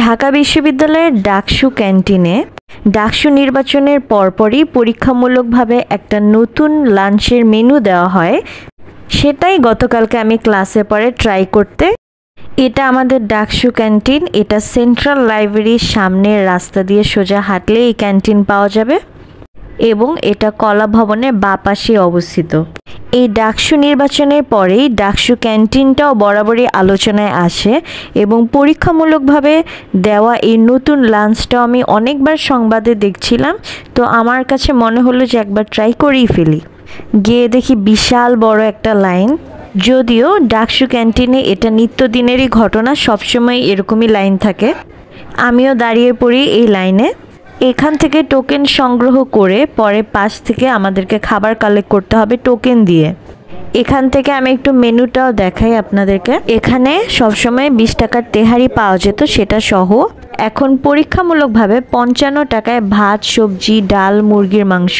ঢাকা বিশ্ববিদ্যালয়ের ডাকসু ক্যান্টিনে ডাকসু নির্বাচনের পরপরই পরীক্ষামূলকভাবে একটা নতুন লাঞ্চের মেনু দেওয়া হয়। সেটাই গতকালকে আমি ক্লাসে পরে ট্রাই করতে। এটা আমাদের ডাকসু ক্যান্টিন। এটা সেন্ট্রাল লাইব্রেরির সামনের রাস্তা দিয়ে সোজা হাঁটলে এই ক্যান্টিন পাওয়া যাবে এবং এটা কলা ভবনের বাঁ পাশে অবস্থিত। এই ডাকসু নির্বাচনের পরেই ডাকসু ক্যান্টিনটাও বরাবরই আলোচনায় আসে এবং পরীক্ষামূলকভাবে দেওয়া এই নতুন লাঞ্চটাও আমি অনেকবার সংবাদে দেখছিলাম। তো আমার কাছে মনে হলো যে একবার ট্রাই করেই ফেলি। গিয়ে দেখি বিশাল বড় একটা লাইন। যদিও ডাকসু ক্যান্টিনে এটা নিত্যদিনেরই ঘটনা, সবসময় এরকমই লাইন থাকে। আমিও দাঁড়িয়ে পড়ি এই লাইনে। এখান থেকে টোকেন সংগ্রহ করে পরে পাশ থেকে আমাদেরকে খাবার কালেক্ট করতে হবে টোকেন দিয়ে। এখান থেকে আমি একটু মেনুটাও দেখাই আপনাদেরকে। এখানে সবসময় 20 টাকার তেহারি পাওয়া যেত, সেটা সহ এখন পরীক্ষামূলকভাবে 55 টাকায় ভাত, সবজি, ডাল, মুরগির মাংস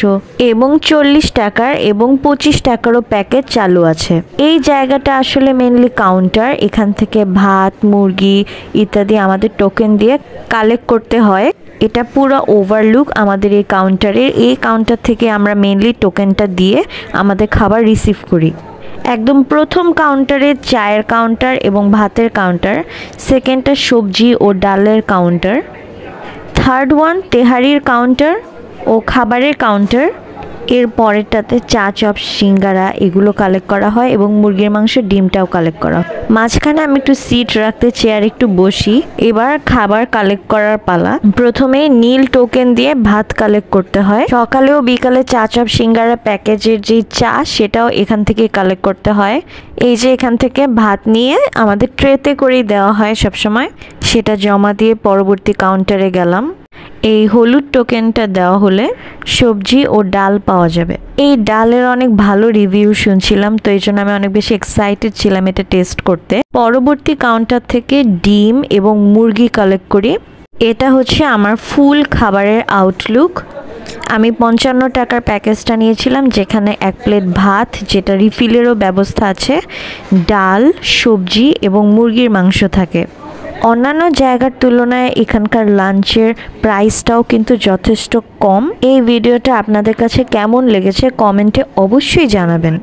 এবং 40 টাকার এবং 25 টাকারও প্যাকেট চালু আছে। এই জায়গাটা আসলে মেনলি কাউন্টার। এখান থেকে ভাত, মুরগি ইত্যাদি আমাদের টোকেন দিয়ে কালেক্ট করতে হয়। এটা পুরো ওভারলুক আমাদের এই কাউন্টারের। এই কাউন্টার থেকে আমরা মেনলি টোকেনটা দিয়ে আমাদের খাবার রিসিভ করি। একদম প্রথম কাউন্টারে চায়ের কাউন্টার এবং ভাতের কাউন্টার, সেকেন্ডটা সবজি ও ডালের কাউন্টার, থার্ড ওয়ান তেহারির কাউন্টার ও খাবারের কাউন্টার। এর পরেরটাতে চা, চপ, সিঙ্গারা এগুলো কালেক্ট করা হয় এবং মুরগির মাংস, ডিমটাও কালেক্ট করা হয়। মাঝখানে আমি একটু সিট রাখতে চেয়ার একটু বসি। এবার খাবার কালেক্ট করার পালা। প্রথমে নীল টোকেন দিয়ে ভাত কালেক্ট করতে হয়। সকালে ও বিকালে চা, চপ, সিঙ্গারা প্যাকেজের যে চা সেটাও এখান থেকে কালেক্ট করতে হয়। এই যে এখান থেকে ভাত নিয়ে আমাদের ট্রেতে করেই দেওয়া হয় সবসময়। সেটা জমা দিয়ে পরবর্তী কাউন্টারে গেলাম। এই হলুদ টোকেনটা দেওয়া হলে সবজি ও ডাল পাওয়া যাবে। এই ডালের অনেক ভালো রিভিউ শুনছিলাম, তো এই জন্য আমি অনেক বেশি এক্সাইটেড ছিলাম এটা টেস্ট করতে। পরবর্তী কাউন্টার থেকে ডিম এবং মুরগি কালেক্ট করি। এটা হচ্ছে আমার ফুল খাবারের আউটলুক। আমি 55 টাকার প্যাকেজটা নিয়েছিলাম, যেখানে 1 প্লেট ভাত, যেটা রিফিলেরও ব্যবস্থা আছে, ডাল, সবজি এবং মুরগির মাংস থাকে। অন্যান্য জায়গার তুলনায় এখানকার লাঞ্চের প্রাইসটাও কিন্তু যথেষ্ট কম। এই ভিডিওটা আপনাদের কাছে কেমন লেগেছে কমেন্টে অবশ্যই জানাবেন।